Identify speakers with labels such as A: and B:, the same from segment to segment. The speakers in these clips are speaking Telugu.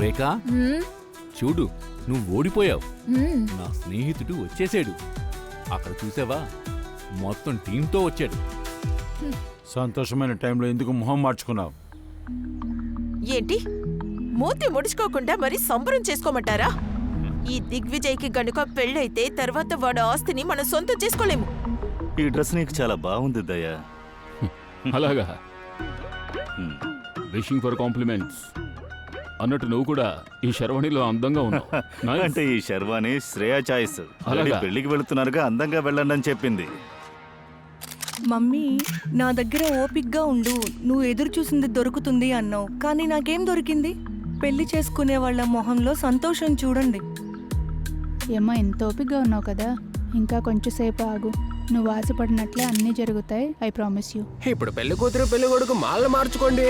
A: రేఖా చూడు, నువ్వు ఓడిపోయావు. నా స్నేహితుడు వచ్చేసాడు. అక్కడ చూసావా, మొత్తం టీంతో వచ్చాడు.
B: సంతోషమైన టైంలో ఎందుకు మొహం మార్చుకున్నావు?
C: ఏంటి మూతి ముడుచుకోకుండా మరి సంబరం చేసుకోమంటారా? ఈ దిగ్విజయ్కి గనుక పెళ్ళైతే తర్వాత వాడు ఆస్తిని మనం సొంతం చేసుకోలేము.
D: ఈ డ్రెస్ నీకు చాలా బాగుంది దయా.
A: అలాగా, విషింగ్ ఫర్ కాంప్లిమెంట్స్ అన్నట్టు నువ్వు కూడా ఈ శర్వాణిలో అందంగా ఉన్నావు. Nice.
D: అంటే ఈ శర్వాణి శ్రేయా చాయిస్.
A: అలాగా?
D: పెళ్లికి వెళుతున్నారుగా, అందంగా వెళ్ళండి అని చెప్పింది.
E: మమ్మీ, నా దగ్గర ఓపిక్గా ఉండు, నువ్వు ఎదురు చూసింది దొరుకుతుంది అన్నావు, కానీ నాకేం దొరికింది? పెళ్లి చేసుకునే వాళ్ళ మొహంలో సంతోషం చూడండి.
F: ఏమ్మా, ఎంత ఓపికగా ఉన్నావు కదా, ఇంకా కొంచెం సేపు ఆగు. నువ్వు ఆశపడినట్లే అన్నీ జరుగుతాయి. I promise you.
G: ఇప్పుడు పెళ్లి కూతురు పెళ్లి కొడుకు మాలను మార్చుకోండి.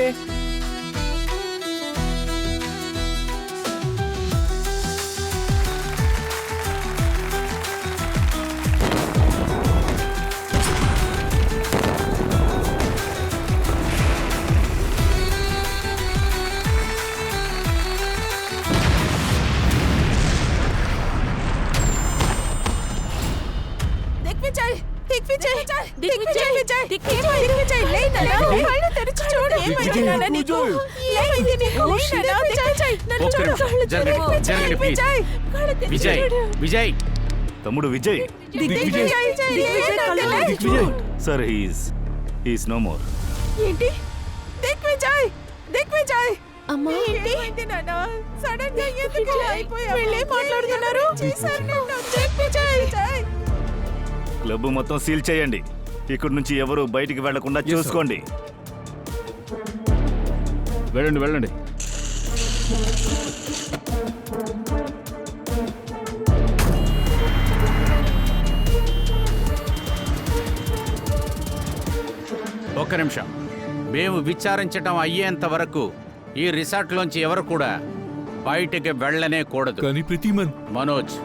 C: దిగ్విజయ్, దిగ్విజయ్, దిగ్విజయ్, దిగ్విజయ్, లేదన్నా? కళ్ళు తెరిచి చూడు, ఏమైంది నాన్న నీకు? ఏమైంది నీకు? లేదన్నా? దిగ్విజయ్, నన్ను చూడు. కళ్ళు తెరువు. దిగ్విజయ్, కళ్ళు తెరిచి
A: విజయ్,
C: చూడు.
A: విజయ్,
D: తమ్ముడు విజయ్.
C: దిగ్విజయ్, ఏమైంది?
D: Sir he's no more.
C: ఏంటి? దిగ్విజయ్, దిగ్విజయ్, అమ్మా, ఏంటి నాన్న? సడన్ గా ఎందుకు ఇలా అయిపోయావు? వీళ్ళేం మాట్లాడుతున్నారు? చేశారు నిన్ను. దిగ్విజయ్,
D: క్లబ్ మొత్తం సీల్ చేయండి. ఇక్కడి నుంచి ఎవరు బయటికి వెళ్లకుండా చూసుకోండి.
A: వెళ్ళండి వెళ్ళండి.
H: ఒక్క నిమిషం. మేము విచారించటం అయ్యేంత వరకు ఈ రిసార్ట్లోంచి ఎవరు కూడా బయటికి వెళ్ళనే కూడదు.
A: కానీ ప్రతిమన్,
H: మనోజ్,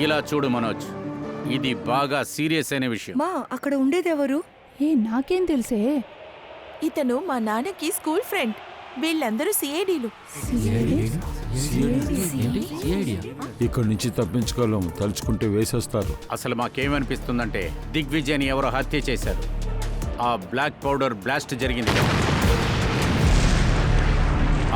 H: ఇలా చూడు మనోజ్, ఇది బాగా సీరియస్ అయిన విషయం.
E: మా, అక్కడ ఉండేది ఎవరు?
F: ఏ, నాకేం తెలుసే.
C: ఇతను మా నాన్నకి స్కూల్ ఫ్రెండ్. వీళ్ళందరూ సిఐడీలు.
B: ఇక్కడి నుంచి తప్పించుకోలేము, తలుచుకుంటే వేసేస్తారు.
H: అసలు మాకేమనిపిస్తుందంటే దిగ్విజయ్ని ఎవరో హత్య చేశారు. ఆ బ్లాక్ పౌడర్ బ్లాస్ట్ జరిగింది కదా,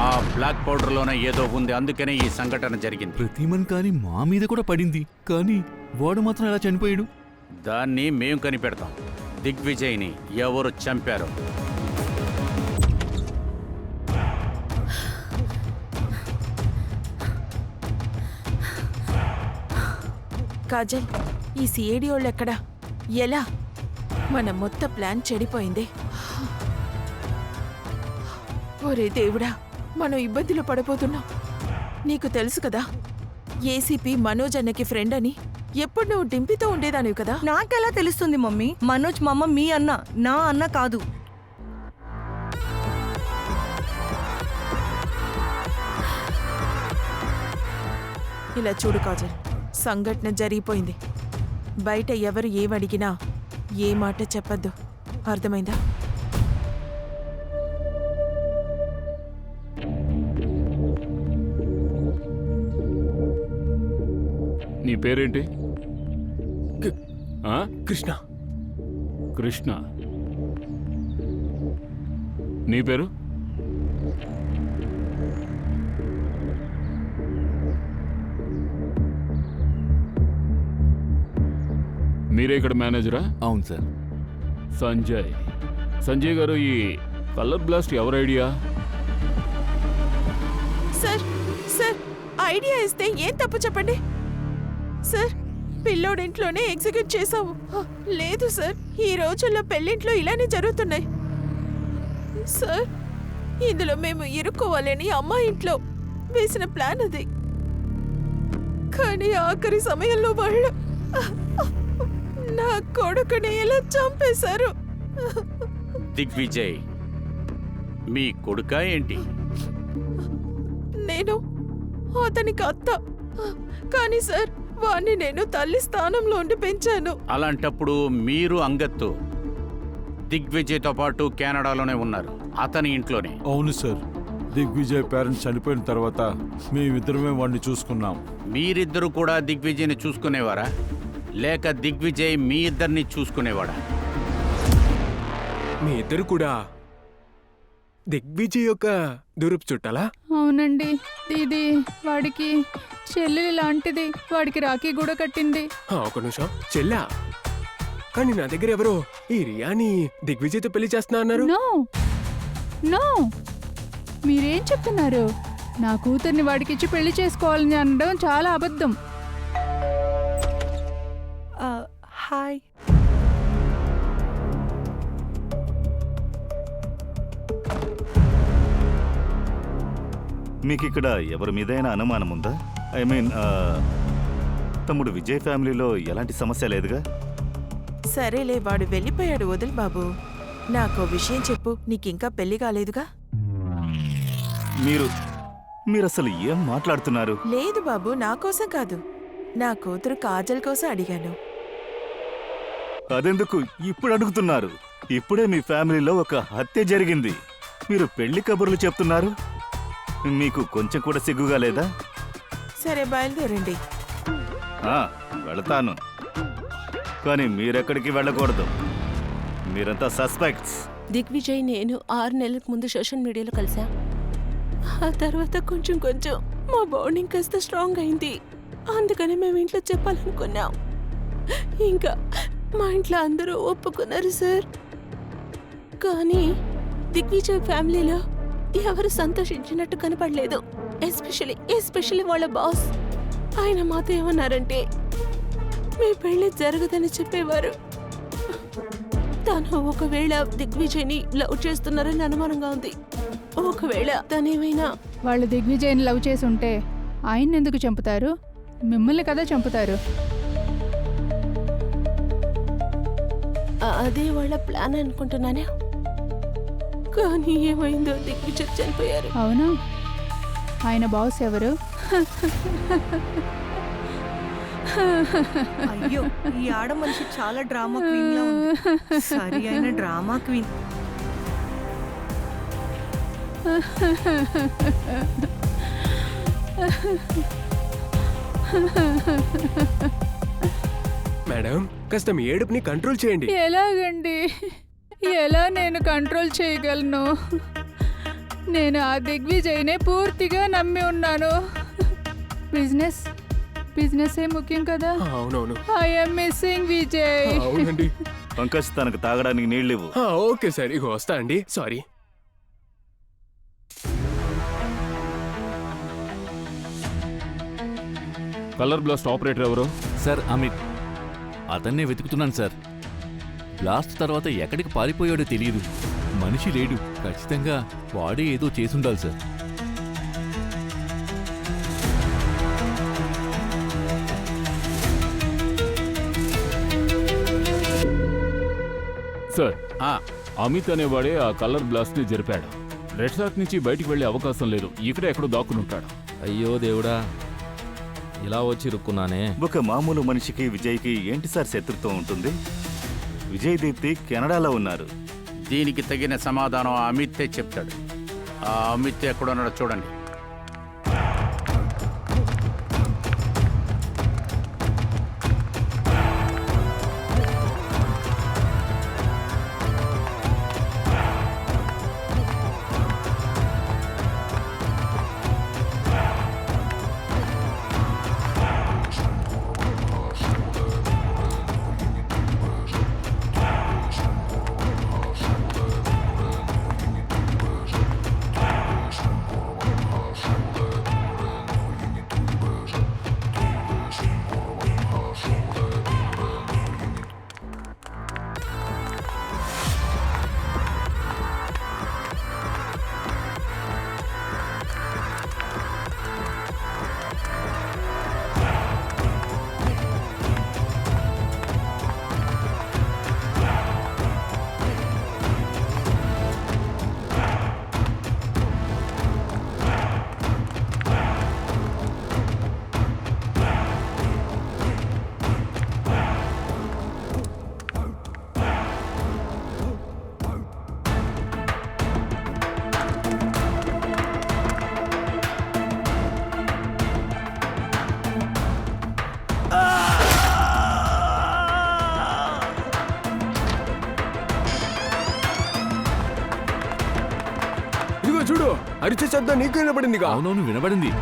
H: ఆ బ్లాక్ పౌడర్లోనే ఏదో ఉంది, అందుకనే ఈ సంఘటన జరిగింది.
A: ప్రతిమన్ కానీ మా మీద కూడా పడింది, కానీ వాడు మాత్రం ఎలా చనిపోయాడు?
H: దాన్ని మేం కనిపెడతాం. దిగ్విజయ్ని ఎవరు చంపారో.
C: కాజల్, ఈ సిఐడి వాళ్ళు ఎక్కడా? ఎలా? మన మొత్తం ప్లాన్ చెడిపోయింది. ఒరే దేవుడా, మనం ఇబ్బందిలో పడిపోతున్నాం. నీకు తెలుసు కదా, ఏసీపీ మనోజ్ అన్నకి ఫ్రెండ్ అని. ఎప్పుడు నువ్వు డింపితో ఉండేదానివి కదా.
E: నాకెలా తెలుస్తుంది మమ్మీ? మనోజ్ మా అమ్మ మీ అన్న, నా అన్న కాదు.
C: ఇలా చూడు కాజల్, సంఘటన జరిగిపోయింది. బయట ఎవరు ఏమడిగినా ఏ మాట చెప్పద్దు, అర్థమైందా?
A: నీ పేరేంటి?
G: కృష్ణ.
A: కృష్ణ. నీ పేరు? మీరే ఇక్కడ మేనేజరా?
I: అవును సార్.
A: సంజయ్ గారు, ఈ కలర్ బ్లాస్ట్ ఎవరి ఐడియా?
C: సార్, సార్, ఐడియా ఇస్తే ఏం తప్పు చెప్పండి. సార్, పిల్లోడింట్లోనే ఎగ్జిక్యూట్ చేసావు. లేదు సార్, ఈ రోజుల్లో పెళ్ళింట్లో ఇలానే జరుగుతున్నాయి. సార్, ఇందులో మేము ఇరుక్కోవాలని అమ్మ ఇంట్లో వేసిన ప్లాన్ అది. కానీ ఆఖరి సమయంలో వాళ్ళు నా కొడుకుని ఇలా చంపేశారు.
H: దిగ్విజయ్ మీ కొడుకా ఏంటి?
C: నేను అతనికి అత్త. కానీ సార్, వాణ్ణి నేను తల్లి స్థానంలో ఉండి పెంచాను.
H: అలాంటప్పుడు మీరు అంగత్తు దిగ్విజయ్తో పాటు కెనడాలోనే ఉన్నారు, అతని ఇంట్లోనే.
B: అవును సార్. దిగ్విజయ్ పేరెంట్స్ చనిపోయిన తర్వాత మేమిద్దరమే వాడిని చూసుకున్నాం.
H: మీరిద్దరు కూడా దిగ్విజయ్ని చూసుకునేవారా లేక దిగ్విజయ్ మీ ఇద్దరిని చూసుకునేవాడా?
G: మీ ఇద్దరు కూడా దిగ్విజయ్ యొక్క దూరపు చుట్టాలా?
F: అవునండి, ఇది వాడికి చెల్లెలి లాంటిది. వాడికి రాఖీ కూడా కట్టింది.
G: ఒక నిమిషం, చెల్లా? కానీ నా దగ్గర ఎవరో ఈ రియాని దిగ్విజయ్తో పెళ్లి చేస్తున్నా అన్నారు.
F: నో నో, మీరేం చెప్తున్నారు? నా కూతుర్ని వాడికిచ్చి పెళ్లి చేసుకోవాలని అనడం చాలా అబద్ధం.
E: హాయ్.
D: మీకు ఇక్కడ ఎవరి మీదైనా అనుమానం ఉందా? ఐ మీన్ తమ్ముడు విజయ్ ఫ్యామిలీలో ఎలాంటి సమస్య లేదుగా?
C: సరేలే, వాడు వెళ్ళిపోయాడు, వదిలి బాబు. నాకో విషయం చెప్పు, నీకింకా పెళ్లి కాలేదుగా?
D: మీరు అసలు ఏం మాట్లాడుతున్నారు?
C: లేదు బాబు, నా కోసం కాదు, నా కూతురు కాజల్ కోసం అడిగాను.
D: అదెందుకు ఇప్పుడు అడుగుతున్నారు? ఇప్పుడే మీ ఫ్యామిలీలో ఒక హత్య జరిగింది, మీరు పెళ్లి కబుర్లు చెప్తున్నారు. మీకు కొంచెం కూడా సిగ్గుగా లేదా?
C: సరే, బయలుదేరండి.
D: వెళతాను, కానీ మీరెక్కడికి వెళ్ళకూడదు. మీరంతా సస్పెక్ట్స్.
I: దిగ్విజయ్ నేను 6 నెలలకు ముందు సోషల్ మీడియాలో కలిసా. ఆ తర్వాత కొంచెం మా బాండింగ్ కాస్త స్ట్రాంగ్ అయింది. అందుకని మేము ఇంట్లో చెప్పాలనుకున్నాం. ఇంకా మా ఇంట్లో అందరూ ఒప్పుకున్నారు సార్. కానీ దిగ్విజయ్ ఫ్యామిలీలో ఎవరు సంతోషించినట్టు కనపడలేదు. ఎస్పెషల్లీ వాళ్ళ బాస్. ఆయన మాతో ఏమన్నారంటే మీ పెళ్లి జరగదని చెప్పేవారు. తను ఒకవేళ దిగ్విజయ్ని లవ్ చేస్తున్నారని అనుమానంగా ఉంది. ఒకవేళ తనేమైనా
F: వాళ్ళు దిగ్విజయ్ని లవ్ చేసి ఉంటే ఆయన్ని ఎందుకు చంపుతారు? మిమ్మల్ని కదా చంపుతారు.
I: అదే వాళ్ళ ప్లాన్ అనుకుంటున్నానే. కానీ ఏమైందో, దిగ్విజయ్ చనిపోయారు.
F: అవునా? ఆయన బాస్ ఎవరు?
E: అయ్యో, ఈ ఆడ మనిషి చాలా డ్రామా క్వీన్ లా ఉంది. సరి అయిన డ్రామా క్వీన్.
G: మేడం, కాస్త మీ ఏడుపుని కంట్రోల్ చేయండి.
F: ఎలాగండి? ఎలా నేను కంట్రోల్ చేయగలను? నేను ఆ దిగ్విజయ్నే పూర్తిగా నమ్మి ఉన్నాను. బిజినెస్ ఏ ముఖ్యం కదా.
G: అవునవును.
F: I'm missing Vijay.
G: అవునండి.
D: పంకజ్, తనకు తాగడానికి నీళ్ళివ్వు.
G: ఓకే సార్, ఇగో వస్తా అండి. సారీ.
A: కలర్ బ్లాస్ట్ ఆపరేటర్ ఎవరు?
J: సార్ అమిత్. అతన్నే వెతుకుతున్నాను సార్. బ్లాస్ట్ తర్వాత ఎక్కడికి పారిపోయాడో తెలియదు. మనిషి లేడు. ఖచ్చితంగా వాడే ఏదో చేసుండాలి సార్.
A: సార్,
H: ఆ,
A: అమిత్ అనేవాడే ఆ కలర్ బ్లాస్ట్ ని జరిపాడు. రెసార్ట్ నుంచి బయటికి వెళ్లే అవకాశం లేదు. ఇక్కడే ఎక్కడో దాక్కుని ఉంటాడు.
J: అయ్యో దేవుడా, ఇలా వచ్చి ఇరుక్కున్నానే.
D: ఒక మామూలు మనిషికి విజయ్కి ఏంటి సార్ శత్రుత్వం ఉంటుంది? విజయ్ దీప్తి కెనడాలో ఉన్నారు.
H: దీనికి తగిన సమాధానం ఆ అమితే చెప్తాడు. ఆ అమిత్ ఎక్కడున్నాడో చూడండి.
G: అరిచే శబ్దం నీకు వినపడిందిగా.
J: అవునవును వినబడింది.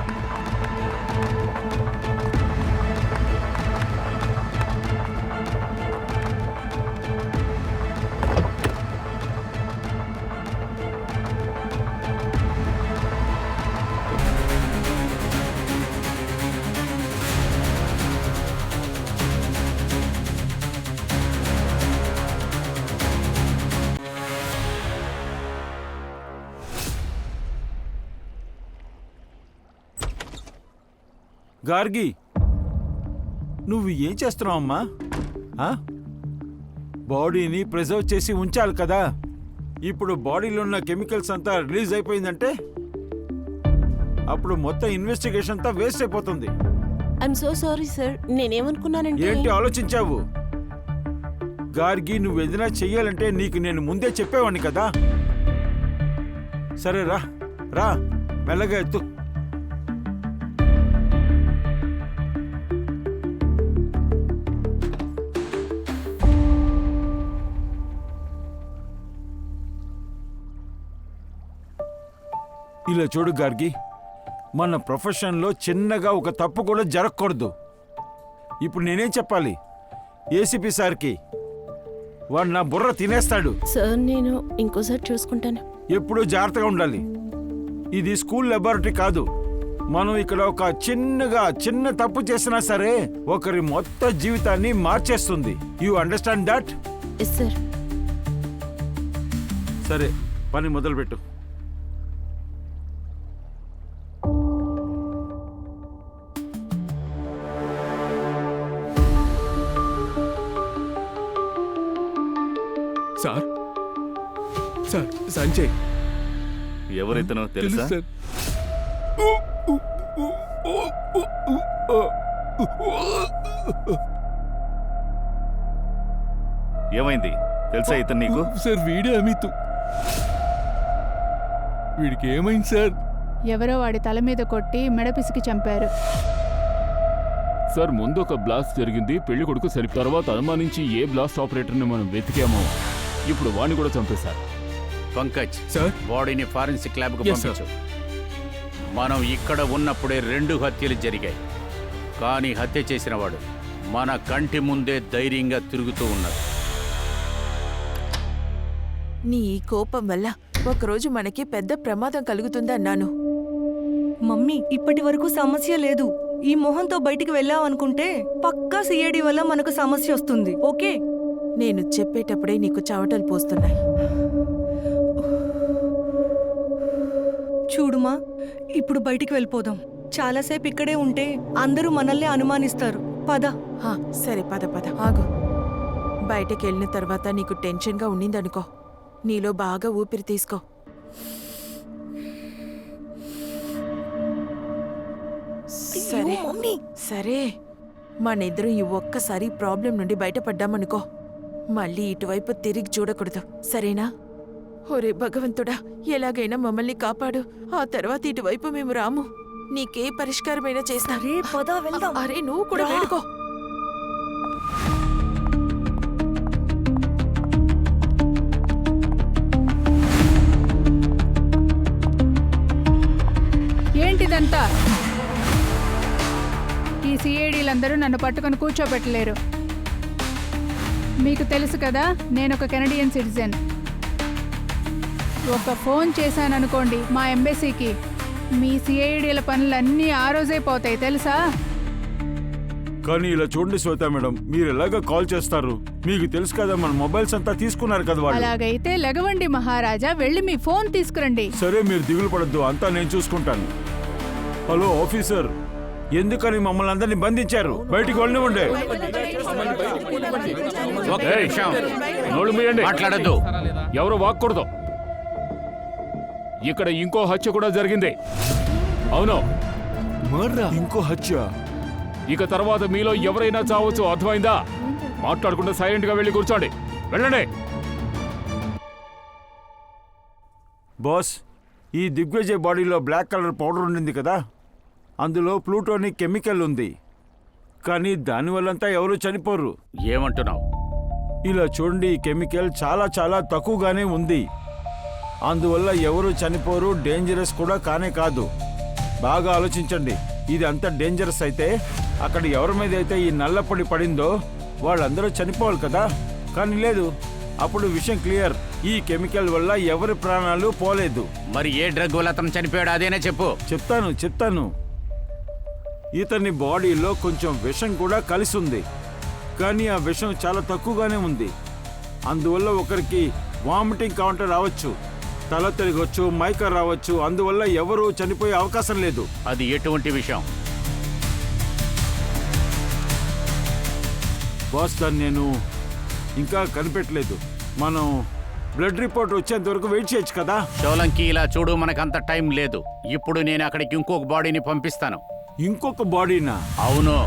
B: గార్గి, నువ్వు ఏం చేస్తున్నావు అమ్మా? బాడీని ప్రిజర్వ్ చేసి ఉంచాలి కదా. ఇప్పుడు బాడీలో ఉన్న కెమికల్స్ అంతా రిలీజ్ అయిపోయిందంటే అప్పుడు మొత్తం ఇన్వెస్టిగేషన్ అంతా వేస్ట్ అయిపోతుంది.
I: I'm so sorry sir. నేనేమనుకున్నానంటే
B: ఏంటి ఆలోచించావు? గార్గి, నువ్వు ఏదైనా చెయ్యాలంటే నీకు నేను ముందే చెప్పేవాడిని కదా. సరే రా రా, మెల్లగా ఎత్తు. ఇలా చూడు గార్గి, మన ప్రొఫెషన్లో చిన్నగా ఒక తప్పు కూడా జరగకూడదు. ఇప్పుడు నేనేం చెప్పాలి ఏసీపీ సార్కి? వాడు నా బుర్ర తినేస్తాడు.
I: సార్ నేను ఇంకోసారి చూసుకుంటాను.
B: ఎప్పుడూ జాగ్రత్తగా ఉండాలి. ఇది స్కూల్ లాబొరేటరీ కాదు. మనం ఇక్కడ ఒక చిన్న తప్పు చేసినా సరే ఒకరి మొత్తం జీవితాన్ని మార్చేస్తుంది. You understand that?
I: Yes sir.
B: సరే, పని మొదలుపెట్టు.
G: సార్ సార్ సంజయ్
D: ఎవరైతేనో తెలుసా? ఏమైంది తెలుసా ఇతను నీకు?
J: సార్ వీడే అమిత్. వీడికి ఏమైంది సార్?
F: ఎవరో వాడి తల మీద కొట్టి మెడ పిసికి చంపారు.
A: సార్ ముందు ఒక బ్లాస్ట్ జరిగింది, పెళ్లి కొడుకు సరి తర్వాత అనుమానించి ఏ బ్లాస్ట్ ఆపరేటర్ని మనం వెతికామో ఇప్పుడు వాడిని కూడా చంపేశారు.
H: పంకజ్
G: సార్,
H: బాడీని ఫారెన్సిక్ ల్యాబ్కు
G: Yes, sir.
H: పంపించు. మనం ఇక్కడ ఉన్నప్పుడే 2 హత్యలు జరిగాయి, కానీ హత్య చేసిన వాడు మన కంటి ముందే ధైర్యంగా తిరుగుతూ ఉన్నాడు.
C: నీ ఈ కోపం వల్ల ఒకరోజు మనకి పెద్ద ప్రమాదం కలుగుతుందన్నాను.
E: మమ్మీ, ఇప్పటి వరకు సమస్య లేదు. ఈ మొహంతో బయటికి వెళ్ళావనుకుంటే పక్కా సిఐడి వల్ల మనకు సమస్య వస్తుంది. ఓకే?
C: నేను చెప్పేటప్పుడే నీకు చవటలు పోస్తున్నాయి.
E: చూడుమా, ఇప్పుడు బయటికి వెళ్ళిపోదాం. చాలాసేపు ఇక్కడే ఉంటే అందరూ మనల్ని అనుమానిస్తారు. పద.
C: హా, సరే పద పద. ఆగు. బయటకు వెళ్ళిన తర్వాత నీకు టెన్షన్గా ఉండిందనుకో, నీలో బాగా ఊపిరి తీసుకో. సరే
E: మమ్మీ.
C: సరే, మనిద్దరం ఈ ఒక్కసారి ప్రాబ్లం నుండి బయటపడ్డామనుకో, మళ్ళీ ఇటువైపు తిరిగి చూడకూడదు, సరేనా? ఒరే భగవంతుడా, ఎలాగైనా మమ్మల్ని కాపాడు. ఆ తర్వాత ఇటువైపు మేము రాము. నీకే పరిష్కారమైనా చేస్తా.
E: అరే పద, వెళ్దాం.
C: అరే నువ్వు కూడా వేడుకో.
F: ఏంటిదంతా? ఈ సిఐడీలందరూ నన్ను పట్టుకొని కూర్చోబెట్టలేరు. మీకు తెలుసు కదా, నేను ఒక కెనడియన్ సిటిజన్. ఒక ఫోన్ చేశాననుకోండి మా ఎంబసీకి, మీ సిఐడీల పనులన్నీ ఆ రోజే పోతాయి, తెలుసా?
B: కానీ ఇలా చూడండి శ్వేత మేడం, మీరు ఎలాగ కాల్ చేస్తారు? మీకు తెలుసు కదా, మన మొబైల్స్ అంతా తీసుకున్నారు కదా వాళ్ళు.
F: అలాగైతే లెగవండి మహారాజా, వెళ్ళి మీ ఫోన్ తీసుకురండి.
B: సరే, మీరు దిగులు పడద్దు, అంతా నేను చూసుకుంటాను. హలో ఆఫీసర్, ఎందుకని మమ్మల్ని అందరినీ బంధించారు? బయటికి వెళ్ళనివ్వండి.
H: ఒక్క నిమిషం.
A: నోళ్ళు మూయండి.
H: మాట్లాడద్దు.
A: ఎవరు వాక్కూడదు. ఇక్కడ ఇంకో హత్య కూడా జరిగింది. అవును,
B: ఇంకో హత్య?
A: ఇక తర్వాత మీలో ఎవరైనా చావచ్చు, అర్థమైందా? మాట్లాడకుండా సైలెంట్ గా వెళ్ళి కూర్చోండి. వెళ్ళండి.
B: బాస్, ఈ దిగ్విజయ్ బాడీలో బ్లాక్ కలర్ పౌడర్ ఉండింది కదా, అందులో ప్లూటోనిక్ కెమికల్ ఉంది. కానీ దానివల్లంతా ఎవరూ చనిపోరు.
H: ఏమంటున్నావు?
B: ఇలా చూడండి, ఈ కెమికల్ చాలా చాలా తక్కువగానే ఉంది. అందువల్ల ఎవరు చనిపోరు, డేంజరస్ కూడా కానే కాదు. బాగా ఆలోచించండి. ఇది అంత డేంజరస్ అయితే అక్కడ ఎవరి మీద అయితే ఈ నల్లపొడి పడిందో వాళ్ళందరూ చనిపోవాలి కదా. కానీ లేదు, అప్పుడు విషయం క్లియర్. ఈ కెమికల్ వల్ల ఎవరి ప్రాణాలు పోలేదు.
H: మరి ఏ డ్రగ్ వల్ల అతను చనిపోయాడు అదేనే చెప్పు.
B: చెప్తాను. ఇతని బాడీలో కొంచెం విషం కూడా కలిసి ఉంది, కానీ ఆ విషం చాలా తక్కువగానే ఉంది. అందువల్ల ఒకరికి వామిటింగ్ కౌంటర్ రావచ్చు, తల తిరగొచ్చు, మైకర్ రావచ్చు. అందువల్ల ఎవరు చనిపోయే అవకాశం లేదు.
H: అది ఎటువంటి విషయం?
B: బాస్, దాన్ని నేను ఇంకా కనిపెట్టలేదు. మనం బ్లడ్ రిపోర్ట్ వచ్చేంత వరకు వెయిట్ చేయొచ్చు కదా.
H: షోలంకి ఇలా చూడు, మనకంత టైం లేదు. ఇప్పుడు నేను అక్కడికి ఇంకొక బాడీని పంపిస్తాను.
B: ఇంకొక బాడీనా?
H: అవును.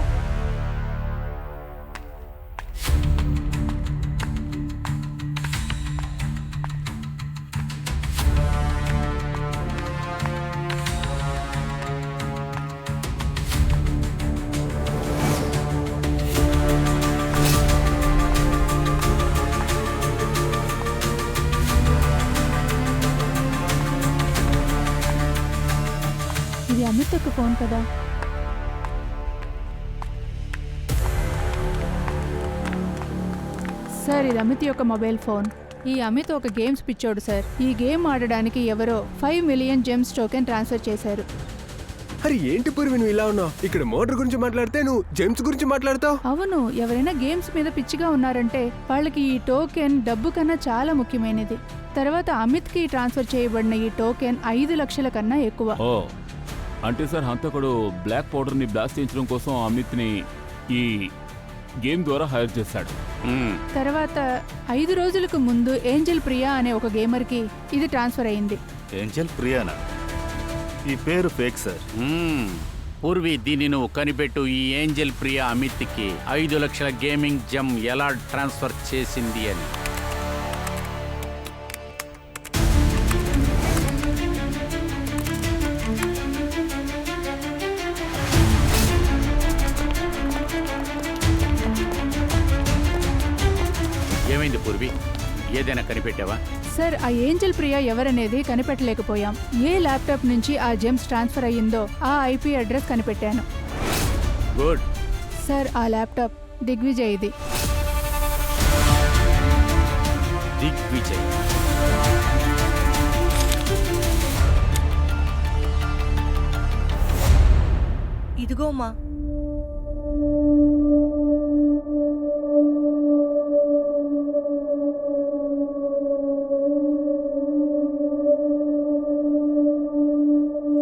F: ఇది అమిత్ ఒక ఫోన్ కదా. సార్, ఇది అమిత్ యొక్క మొబైల్ ఫోన్. ఈ అమిత్ ఒక గేమ్స్ పిచ్చోడు సార్. ఈ గేమ్ ఆడడానికి ఎవరో 5 మిలియన్ జెమ్స్ టోకెన్ ట్రాన్స్ఫర్ చేశారు.
G: అరే ఏంటి పూర్వి నువ్వు ఇలా ఉన్నావు? ఇక్కడ మోటార్ గురించి మాట్లాడితే నువ్వు జెమ్స్ గురించి మాట్లాడతావు.
F: అవును, ఎవరైనా గేమ్స్ మీద పిచ్చిగా ఉన్నారంటే వాళ్ళకి ఈ టోకెన్ డబ్బు కన్నా చాలా ముఖ్యమైనది. తర్వాత అమిత్కి ట్రాన్స్ఫర్ చేయబడిన ఈ టోకెన్ 5 లక్షల కన్నా ఎక్కువ.
A: ఓ, అంటే సార్ హంతకుడు బ్లాక్ పౌడర్ని బ్లాస్ట్ చేయించడం కోసం అమిత్ని ఈ గేమ్ ద్వారా హైర్ చేశాడు.
F: తర్వాత 5 రోజులకు ముందు ఏంజల్ ప్రియా అనే ఒక గేమర్కి ఇది ట్రాన్స్ఫర్ అయింది.
D: ఏంజల్ ప్రియానా? ఈ పేరు ఫేక్ సార్.
H: పూర్వి, దీన్ని నువ్వు కనిపెట్టు. ఈ ఏంజల్ ప్రియా అమిత్కి 5 లక్షల గేమింగ్ జమ్ ఎలా ట్రాన్స్ఫర్ చేసింది అని. ఏమైంది పూర్వి? ఏదైనా కనిపెట్టావా?
F: సార్, ఆ ఏంజల్ ప్రియా ఎవరనేది కనిపెట్టలేకపోయాం. ఏ ల్యాప్టాప్ నుంచి ఆ జెమ్స్ ట్రాన్స్ఫర్ అయ్యిందో ఆ ఐపీ అడ్రస్ కనిపెట్టాను.
H: గుడ్.
F: సార్, ఆ ల్యాప్టాప్ దిగ్విజయ్ది.
H: దిగ్విజయ్?
E: ఇదిగోమా.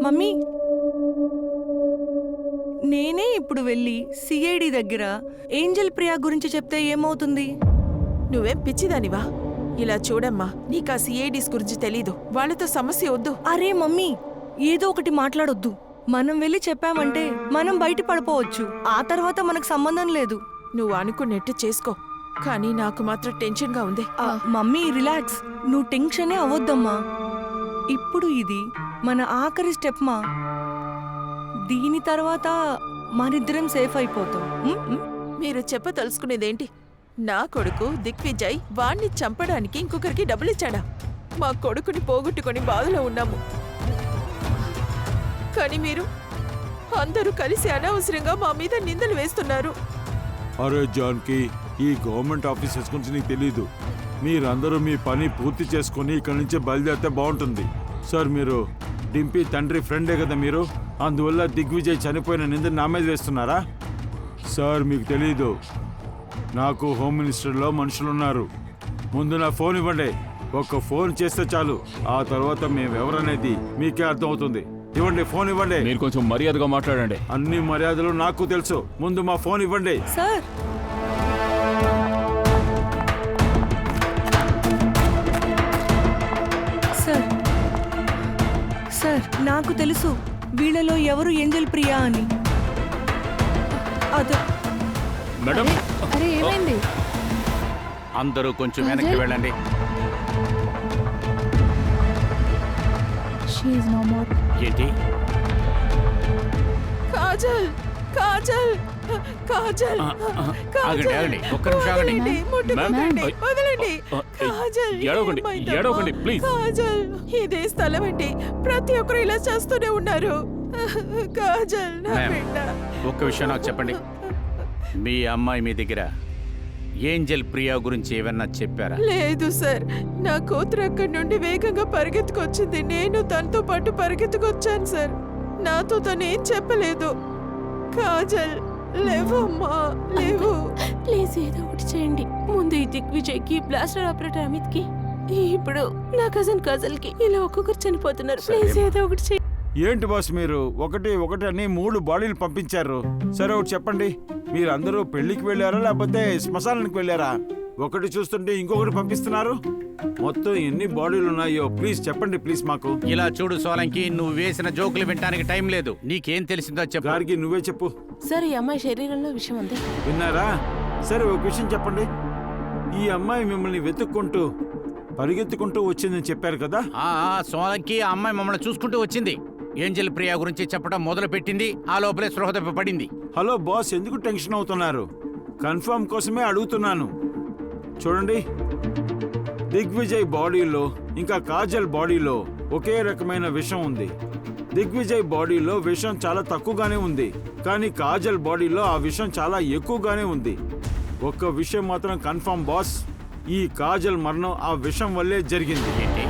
E: మమ్మీ, నేనే ఇప్పుడు వెళ్ళి సిఐడి దగ్గర ఏంజల్ ప్రియా గురించి చెప్తే ఏమవుతుంది?
C: నువ్వేం పిచ్చిదానివా? ఇలా చూడమ్మా, నీకు ఆ సిఐడిస్ గురించి తెలీదు. వాళ్ళతో సమస్య వద్దు.
E: అరే మమ్మీ, ఏదో ఒకటి మాట్లాడొద్దు. మనం వెళ్ళి చెప్పామంటే మనం బయట పడిపోవచ్చు. ఆ తర్వాత మనకు సంబంధం లేదు.
C: నువ్వు అనుకున్నట్టు చేసుకో, కానీ నాకు మాత్రం టెన్షన్గా ఉంది.
E: మమ్మీ రిలాక్స్, నువ్వు టెన్షనే అవ్వద్దమ్మా. ఇప్పుడు ఇది మన ఆఖరి స్టెప్ మా. దీని తర్వాత మనిద్దరం సేఫ్ అయిపోతాం.
C: మీరు చెప్పదలుచుకునేదేంటి? నా కొడుకు దిగ్విజయ్ వాణ్ణి చంపడానికి ఇంకొకరికి డబ్బులిచ్చాడా? మా కొడుకుని పోగొట్టుకొని బాధలో ఉన్నాము, కానీ మీరు అందరూ కలిసి అనవసరంగా మా మీద నిందలు వేస్తున్నారు.
B: అరే జాన్కి, ఈ గవర్నమెంట్ ఆఫీసర్స్ గురించి నీకు తెలీదు. మీరందరూ మీ పని పూర్తి చేసుకుని ఇక్కడి నుంచి బయలుదేరితే బాగుంటుంది. సార్, మీరు డింపీ తండ్రి ఫ్రెండే కదా మీరు. అందువల్ల దిగ్విజయ్ చనిపోయిన నింద నా మీద వేస్తున్నారా? సార్, మీకు తెలీదు, నాకు హోమ్ మినిస్టర్లో మనుషులున్నారు. ముందు నా ఫోన్ ఇవ్వండి. ఒక్క ఫోన్ చేస్తే చాలు, ఆ తర్వాత మేమెవరనేది మీకే అర్థమవుతుంది. ఇవ్వండి, ఫోన్ ఇవ్వండి.
A: మీరు కొంచెం మర్యాదగా మాట్లాడండి.
B: అన్ని మర్యాదలు నాకు తెలుసు. ముందు మా ఫోన్ ఇవ్వండి.
E: సార్, సార్, సార్, నాకు తెలుసు వీళ్ళలో ఎవరు ఏంజల్ ప్రియా అని. అదే
A: మేడం,
F: అరే ఏమైంది?
H: అందరూ కొంచెం వెనక్కి వెళ్ళండి.
F: She is no more.
H: ఏంటి?
C: కాజల్, కాజల్, కాజల్
H: ఆగండి ఆగండి ఒక్క నిమిషం ఆగండి.
C: వదలండి, ముట్టుకోకండి,
A: మ్యామ్.
C: వదలండి.
A: ఆ,
C: కాజల్,
A: ఏడవకండి,
C: ఏమైందమ్మా?
A: ఏడవకండి, ప్లీజ్.
C: కాజల్, ఇదే స్థలం అండి. ప్రతి ఒక్కరు ఇలా చేస్తూనే ఉన్నారు. కాజల్, నా
H: మ్యామ్.
C: బిడ్డ.
H: ఒక్క విషయం నాకు చెప్పండి, మీ అమ్మాయి మీ దగ్గర ఏంజెల్ ప్రియా గురించి ఏమన్నా చెప్పారా?
C: లేదు సార్, నా కూతురు అక్కడి నుండి వేగంగా పరిగెత్తుకొచ్చింది. నేను తనతో పాటు పరిగెత్తుకొచ్చాను సార్. నాతో తను ఏం చెప్పలేదు. కాజల్, లేవమ్మా, లేవు.
I: ప్లీజ్ ఏదో ఒకటి చేయండి. ముందు ఈ దిగ్విజయ్కి, బ్లాస్టర్ ఆపరేటర్ అమిత్కి, ఇప్పుడు నా కజిన్ కాజల్కి ఇలా ఒక్కొక్కరు చనిపోతున్నారు. ప్లీజ్ ఏదో ఒకటి చేయండి.
B: ఏంటి బాస్ మీరు ఒకటి అని 3 బాడీలు పంపించారు. సరే ఒకటి చెప్పండి, మీరు అందరూ పెళ్లికి వెళ్ళారా లేకపోతే శ్మశానానికి వెళ్ళారా? ఒకటి చూస్తుంటే ఇంకొకటి పంపిస్తున్నారు. మొత్తం ఎన్ని బాడీలు ఉన్నాయో ప్లీజ్ చెప్పండి ప్లీజ్ మాకు.
H: ఇలా చూడు సోలంకి, నువ్వు వేసిన జోకులు వినడానికి టైం లేదు. నీకేం తెలిసిందో చెప్పు.
B: గారికి నువ్వే చెప్పు.
I: సార్, ఈ అమ్మాయి శరీరంలో విషయం ఉంది.
B: విన్నారా? సరే ఒక విషయం చెప్పండి, ఈ అమ్మాయి మిమ్మల్ని వెతుక్కుంటూ పరిగెత్తుకుంటూ వచ్చిందని చెప్పారు కదా?
H: సోలంకి ఆ అమ్మాయి మమ్మల్ని చూసుకుంటూ వచ్చింది. ఏంజెల్ ప్రియా గురించి చెప్పడం మొదలు పెట్టింది. ఆ లోపలే స్పృహ తప్పి పడింది.
B: హలో బాస్, ఎందుకు టెన్షన్ అవుతున్నారు? కన్ఫర్మ్ కోసమే అడుగుతున్నాను. చూడండి, దిగ్విజయ్ బాడీలో ఇంకా కాజల్ బాడీలో ఒకే రకమైన విషం ఉంది. దిగ్విజయ్ బాడీలో విషం చాలా తక్కువగానే ఉంది, కానీ కాజల్ బాడీలో ఆ విషం చాలా ఎక్కువగానే ఉంది. ఒక్క విషయం మాత్రం కన్ఫర్మ్ బాస్, ఈ కాజల్ మరణం ఆ విషం వల్లే జరిగింది.
H: ఏంటి?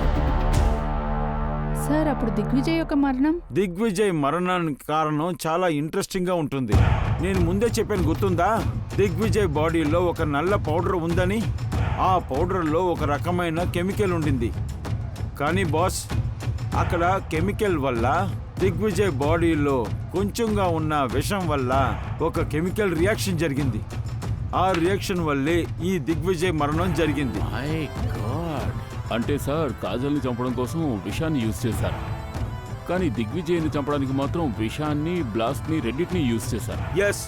F: సార్, అప్పుడు దిగ్విజయ్ యొక్క మరణం?
B: దిగ్విజయ్ మరణానికి కారణం చాలా ఇంట్రెస్టింగ్ గా ఉంటుంది. నేను ముందే చెప్పాను, గుర్తుందా? దిగ్విజయ్ బాడీలో ఒక నల్ల పౌడర్ ఉందని. ఆ పౌడర్లో ఒక రకమైన కెమికల్ ఉండింది. కానీ బాస్, అక్కడ కెమికల్ వల్ల దిగ్విజయ్ బాడీలో కొంచెంగా ఉన్న విషం వల్ల ఒక కెమికల్ రియాక్షన్ జరిగింది. ఆ రియాక్షన్ వల్లే ఈ దిగ్విజయ్ మరణం జరిగింది.
H: My God.
A: అంటే సార్, కాజల్ని చంపడం కోసం విషాన్ని యూజ్ చేశారు, కానీ దిగ్విజయ్ని చంపడానికి మాత్రం విషాన్ని, బ్లాస్ట్ని రెండింటినీ యూజ్ చేశారు.
B: Yes,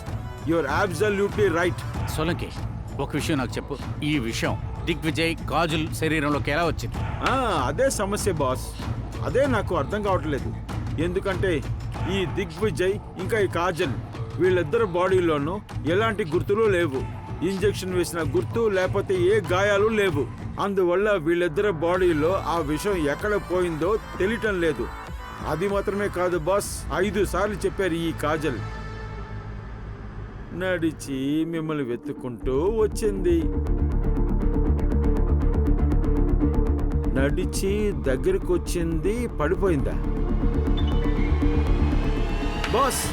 B: you're absolutely right.
H: Solanki, ఒక విషయం నాకు చెప్పు. ఈ విషయం దిగ్విజయ్ కాజల్ శరీరంలోకి ఎలా వచ్చింది?
B: అదే సమస్య బాస్, అదే నాకు అర్థం కావట్లేదు. ఎందుకంటే ఈ దిగ్విజయ్ ఇంకా ఈ కాజల్ వీళ్ళిద్దరు బాడీలోనూ ఎలాంటి గుర్తులు లేవు. ఇంజెక్షన్ వేసిన గుర్తు లేకపోతే ఏ గాయాలు లేవు. అందువల్ల వీళ్ళిద్దరు బాడీలో ఆ విషయం ఎక్కడ పోయిందో తెలియటం లేదు. అది మాత్రమే కాదు బాస్, 5 సార్లు చెప్పారు ఈ కాజల్. నడిచి మిమ్మల్ని వెతుక్కుంటూ వచ్చింది. నడిచి దగ్గరికి వచ్చింది, పడిపోయిందా? బాస్,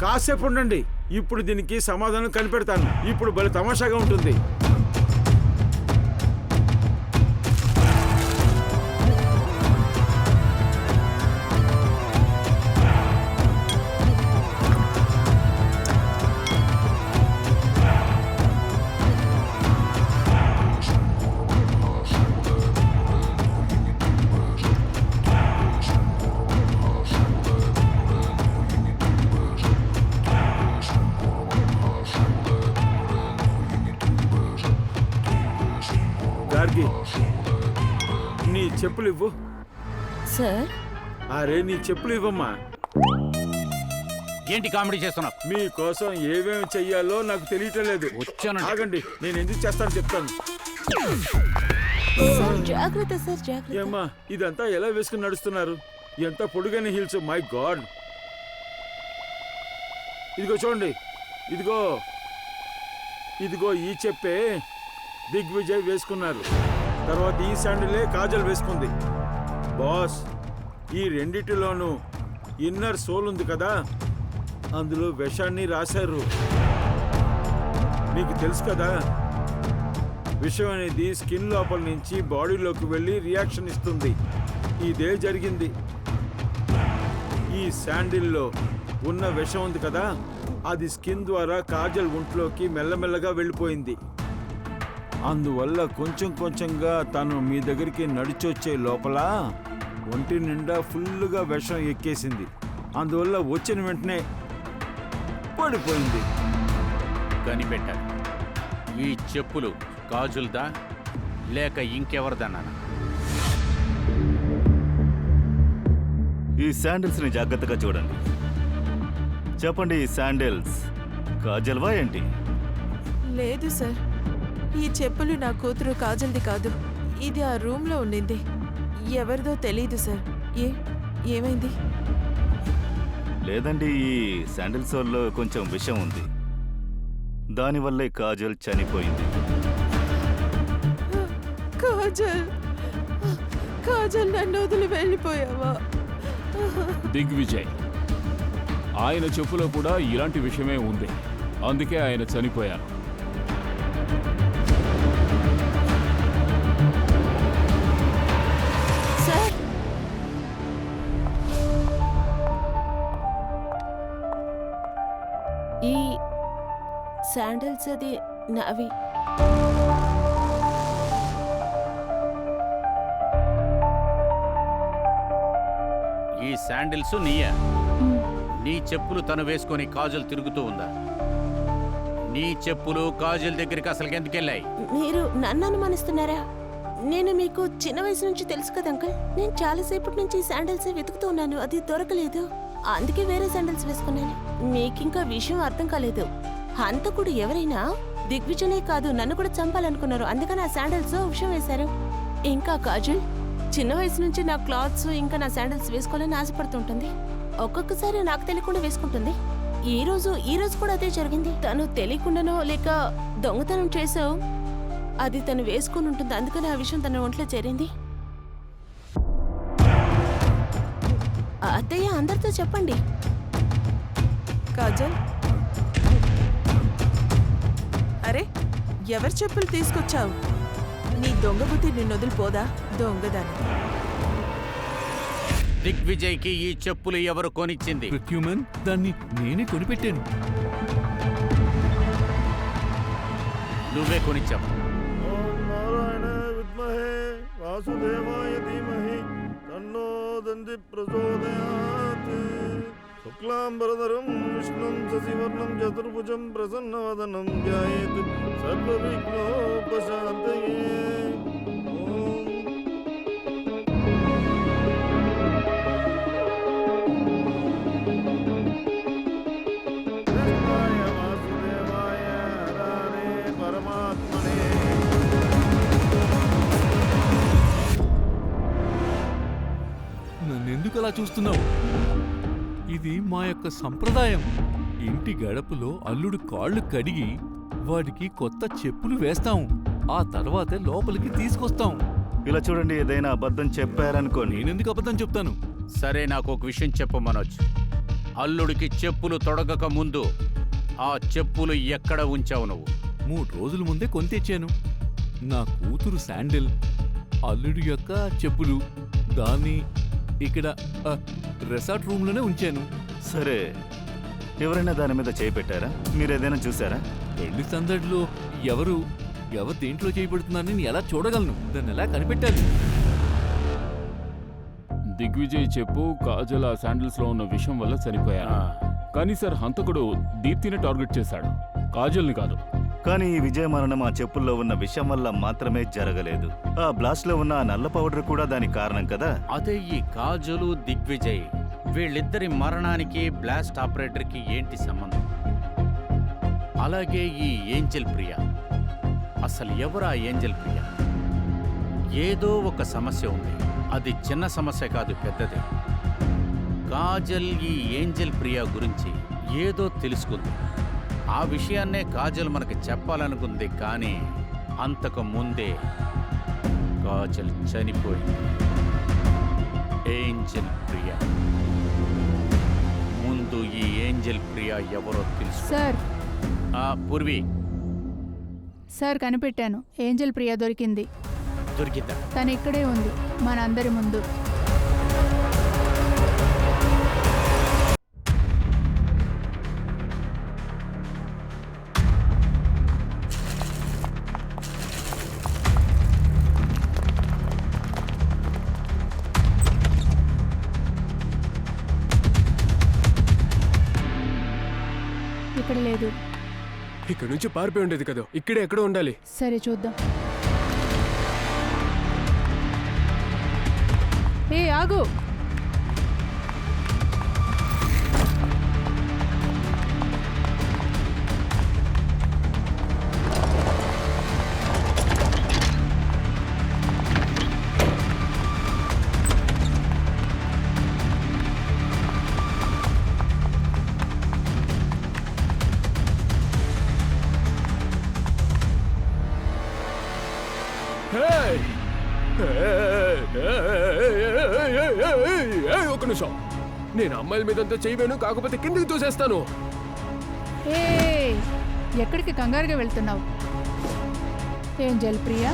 B: కాసేపు ఉండండి, ఇప్పుడు దీనికి సమాధానం కనిపెడతాను. ఇప్పుడు భలే తమాషాగా ఉంటుంది. గార్గి, నీ చెప్పులు ఇవ్వు.
I: సార్,
B: అరే నీ చెప్పులు ఇవ్వమ్మా.
H: ఏంటి కామెడీ చేస్తున్నావు?
B: మీకోసం ఏమేమి చెయ్యాలో నాకు తెలియటం లేదు.
H: వచ్చానండి.
B: ఆగండి, నేను ఎందుకు చేస్తాను చెప్తాను.
I: సార్ జాగ్రత్త, సార్ జాగ్రత్త.
B: ఏమ్మా, ఇదంతా ఎలా వేసుకుని నడుస్తున్నారు? ఎంత పొడుగైన హీల్స్, మై గాడ్. ఇదిగో చూడండి, ఇదిగో ఇదిగో ఈ చెప్పే దిగ్విజయ్ వేసుకున్నారు. తర్వాత ఈ శాండిలే కాజల్ వేసుకుంది. బాస్, ఈ రెండిటిలోనూ ఇన్నర్ సోల్ ఉంది కదా, అందులో విషాన్ని రాశారు. మీకు తెలుసు కదా, విషం అనేది స్కిన్ లోపల నుంచి బాడీలోకి వెళ్ళి రియాక్షన్ ఇస్తుంది. ఇదే జరిగింది. ఈ శాండిల్లో ఉన్న విషం ఉంది కదా, అది స్కిన్ ద్వారా కాజల్ ఒంట్లోకి మెల్లమెల్లగా వెళ్ళిపోయింది. అందువల్ల కొంచెం కొంచెంగా తను మీ దగ్గరికి నడిచొచ్చే లోపల ఒంటి నిండా ఫుల్గా విషం ఎక్కేసింది. అందువల్ల వచ్చిన వెంటనే పడిపోయింది.
H: కనిపెట్టారు. ఈ చెప్పులు కాజుల్దా లేక ఇంకెవరిదన్నానా?
D: ఈ శాండిల్స్ ని జాగ్రత్తగా చూడండి. చెప్పండి, ఈ శాండిల్స్ కాజల్వా ఏంటి?
C: లేదు సార్, ఈ చెప్పులు నా కూతురు కాజల్ది కాదు. ఇది ఆ రూమ్ లో ఉండింది. ఎవరిదో తెలీదు సార్. ఏమైంది?
D: లేదండి, ఈ శాండిల్ సోల్లో కొంచెం విషం ఉంది. దానివల్లే కాజల్ చనిపోయింది.
C: కాజల్, కాజల్ నన్ను వదిలి వెళ్ళిపోయావా?
A: దిగ్విజయ్, ఆయన చెప్పులో కూడా ఇలాంటి విషయమే ఉంది. అందుకే ఆయన చనిపోయారు.
C: సార్,
I: ఈ శాండల్స్ అది నావి.
H: ఈ శాండిల్స్ నీయా? నీ చెప్పులు తను వేసుకొని కాజల్ తిరుగుతూ ఉందా? నీ చెప్పులు కాజల్ దగ్గరికి అసలు ఎందుకు వెళ్ళాయి?
I: మీరు నన్ను అనుమానిస్తున్నారా? నేను మీకు చిన్న వయసు నుంచి తెలుసు కదా అంకుల్. నేను చాలాసేపటి నుంచి శాండల్స్ వెతుకుతూ ఉన్నాను, అది దొరకలేదు. అందుకే వేరే శాండల్స్ వేసుకున్నాను. మీకింకా విషయం అర్థం కాలేదు. హంతకుడు ఎవరైనా దిగ్విజయనే కాదు, నన్ను కూడా చంపాలనుకున్నారు. అందుకని ఆ శాండల్స్ విషయం వేశారు. ఇంకా కాజల్ చిన్న వయసు నుంచి నా క్లాత్స్ ఇంకా నా శాండల్స్ వేసుకోవాలని ఆశపడుతుంటుంది. ఒక్కొక్కసారి నాకు తెలియకుండా వేసుకుంటుంది. ఈ రోజు కూడా అదే జరిగింది. తను తెలియకుండానో లేక దొంగతనం చేసో అది తను వేసుకుని ఉంటుంది. అందుకని ఆ విషయం తన ఒంట్లో చేరింది. అత్తయ్య, అందరితో చెప్పండి.
C: కాజల్, అరే ఎవరి చెప్పులు తీసుకొచ్చావు? నీ దొంగ బుద్ధి నిన్ను వదిలిపోదా? దొంగదాని.
H: దిగ్విజయ్కి ఈ చెప్పులు ఎవరు కొనిచ్చింది?
J: ప్రత్యుమన్, దాన్ని నేనే కొనిపెట్టాను.
H: నువ్వే కొనిచ్చావు.
K: నారాయణ విద్మహే వాసుదేవాయ ధీమహి తన్నో దంది ప్రచోదయాత్. శుక్లాంబరధరం విష్ణుం శశివర్ణం చతుర్భుజం ప్రసన్నవదనం ధ్యాయేత్ సర్వవిఘ్నోపశాంతయే. కృష్ణాయ వాసుదేవాయ హరే పరమాత్మనే.
J: నన్నెందుకు అలా చూస్తున్నావు? ఇది మా యొక్క సంప్రదాయం. ఇంటి గడపలో అల్లుడు కాళ్ళు కడిగి వాడికి కొత్త చెప్పులు వేస్తాం. ఆ తర్వాతే లోపలికి తీసుకొస్తాం.
D: ఇలా చూడండి, ఏదైనా అబద్ధం చెప్పారనుకోని.
J: నేనెందుకు అబద్ధం చెప్తాను?
H: సరే, నాకు ఒక విషయం చెప్పు మనోజ్. అల్లుడికి చెప్పులు తొడగక ముందు ఆ చెప్పులు ఎక్కడ ఉంచావు నువ్వు?
J: 3 రోజుల ముందే కొని తెచ్చాను. నా కూతురు శాండిల్, అల్లుడి యొక్క చెప్పులు, దాన్ని ఇక్కడ రిసార్ట్ రూమ్లోనే ఉంచాను.
D: సరే, ఎవరైనా దాని మీద చేయి పెట్టారా? మీరేదైనా చూసారా?
J: పెళ్లి సందడిలో ఎవరు దేంట్లో చేయబడుతున్నారని నేను ఎలా చూడగలను? దాన్ని ఎలా కనిపెట్టాలి?
A: దిగ్విజయ్ చెప్పు కాజల్ ఆ శాండిల్స్ లో ఉన్న విషయం వల్ల చనిపోయారు. కానీ సార్, హంతకుడు దీప్తిని టార్గెట్ చేశాడు, కాజల్ని కాదు.
D: కానీ ఈ విజయ మరణం ఆ చెప్పుల్లో ఉన్న విషయం వల్ల మాత్రమే జరగలేదు. ఆ బ్లాస్ట్ లో ఉన్న ఆ నల్ల పౌడర్ కూడా దానికి కారణం కదా.
H: అదే ఈ కాజలు దిగ్విజయ్ వీళ్ళిద్దరి మరణానికి బ్లాస్ట్ ఆపరేటర్కి ఏంటి సంబంధం? అలాగే ఈ ఏంజెల్ ప్రియా, అసలు ఎవరా ఏంజెల్ ప్రియా? ఏదో ఒక సమస్య ఉంది. అది చిన్న సమస్య కాదు, పెద్దదే. కాజల్ ఈ ఏంజెల్ ప్రియా గురించి ఏదో తెలుసుకుంది. ఆ విషయాన్నే కాజల్ మనకి చెప్పాలనుకుంది. కానీ అంతకు ముందే కాజల్ చనిపోయింది. ఏంజెల్ ప్రియా ముందు ఈ ఏంజెల్ ప్రియా ఎవరో తెలుసు.
F: సార్,
H: పూర్వి,
F: సార్ కనిపెట్టాను. ఏంజెల్ ప్రియా దొరికింది.
H: దొరికిద్దా?
F: తను ఇక్కడే ఉంది, మనందరి ముందు. ఇక్కడ లేదు.
G: ఇక్కడ నుంచి పారిపోయి ఉండేది కదా, ఇక్కడే ఎక్కడో ఉండాలి.
F: సరే, చూద్దాం. ఏ ఆగు!
G: ఒక నిమిషం. నేను అమ్మాయిల మీదంతా చేయలేను, కాకపోతే కిందికి తోసేస్తాను.
F: ఏ ఎక్కడికి కంగారుగా వెళ్తున్నావు? ఏంజల్ ప్రియా,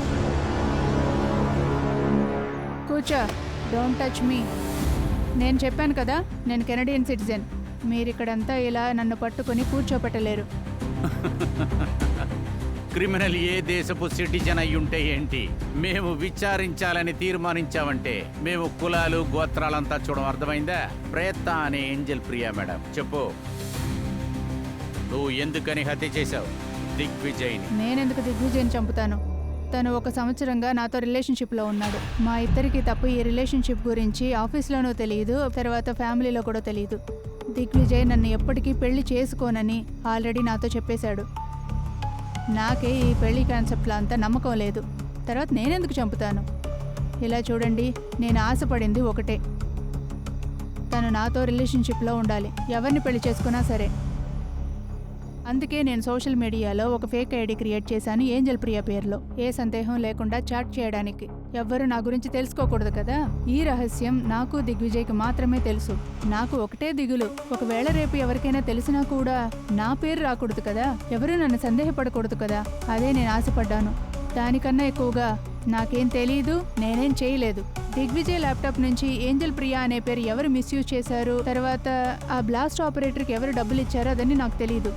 F: కూర్చో. Don't touch me. నేను చెప్పాను కదా, నేను కెనడియన్ సిటిజన్. మీరిక్కడంతా ఇలా నన్ను పట్టుకొని కూర్చోపెట్టలేరు.
H: క్రిమినల్ ఏ దేశపు సిటిజన్ అయ్యుంటే ఏంటి? మేము విచారించాలని తీర్మానించామంటే మేము కులాలు గోత్రాలంతా చూడడం అర్థమైందా? ప్రయత్న అనే ఏంజల్ ప్రియా మేడం, చెప్పు, నువ్వు ఎందుకని హత్య చేశావు దిగ్విజయ్ని?
F: నేనెందుకు దిగ్విజయ్ని చంపుతాను? తను 1 సంవత్సరంగా నాతో రిలేషన్షిప్లో ఉన్నాడు. మా ఇద్దరికి తప్ప ఈ రిలేషన్షిప్ గురించి ఆఫీస్లోనూ తెలియదు, తర్వాత ఫ్యామిలీలో కూడా తెలియదు. దిగ్విజయ్ నన్ను ఎప్పటికీ పెళ్లి చేసుకోనని ఆల్రెడీ నాతో చెప్పేశాడు. నాకే ఈ పెళ్లి కాన్సెప్ట్లో అంత నమ్మకం లేదు. తర్వాత నేనెందుకు చంపుతాను? ఇలా చూడండి, నేను ఆశపడింది ఒకటే, తను నాతో రిలేషన్షిప్లో ఉండాలి, ఎవరిని పెళ్లి చేసుకున్నా సరే. అందుకే నేను సోషల్ మీడియాలో ఒక ఫేక్ ఐడి క్రియేట్ చేశాను ఏంజల్ ప్రియా పేరులో, ఏ సందేహం లేకుండా చాట్ చేయడానికి. ఎవ్వరూ నా గురించి తెలుసుకోకూడదు కదా. ఈ రహస్యం నాకు దిగ్విజయ్కి మాత్రమే తెలుసు. నాకు ఒకటే దిగులు, ఒకవేళ రేపు ఎవరికైనా తెలిసినా కూడా నా పేరు రాకూడదు కదా, ఎవరూ నన్ను సందేహపడకూడదు కదా. అదే నేను ఆశపడ్డాను. దానికన్నా ఎక్కువగా నాకేం తెలీదు, నేనేం చేయలేదు. దిగ్విజయ్ ల్యాప్టాప్ నుంచి ఏంజల్ ప్రియా అనే పేరు ఎవరు మిస్యూజ్ చేశారు, తర్వాత ఆ బ్లాస్ట్ ఆపరేటర్కి ఎవరు డబ్బులు ఇచ్చారో అదని నాకు తెలీదు.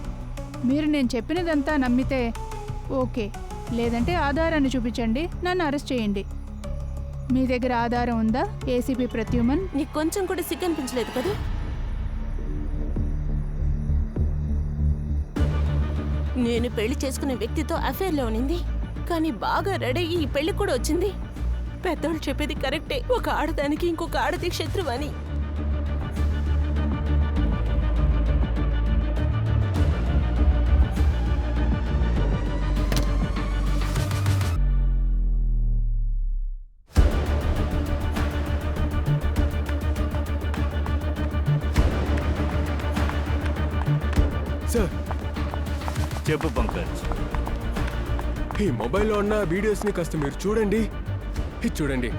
F: మీరు నేను చెప్పినదంతా నమ్మితే ఓకే, లేదంటే ఆధారాన్ని చూపించండి, నన్ను అరెస్ట్ చేయండి. మీ దగ్గర ఆధారం ఉందా ఏసీపీ ప్రత్యుమన్?
I: నీకు కొంచెం కూడా సిగ్గు అనిపించలేదు కదా? నేను పెళ్లి చేసుకునే వ్యక్తితో అఫేర్లో ఉన్నింది, కానీ బాగా రెడీ అయ్యి ఈ పెళ్లి కూడా వచ్చింది. పెద్దోళ్ళు చెప్పేది కరెక్టే, ఒక ఆడదానికి ఇంకొక ఆడది శత్రువు అని.
G: సార్,
D: చెప్పు పంకజ్.
G: ఈ మొబైల్లో ఉన్న వీడియోస్ని కాస్త మీరు చూడండి. ఇది చూడండి.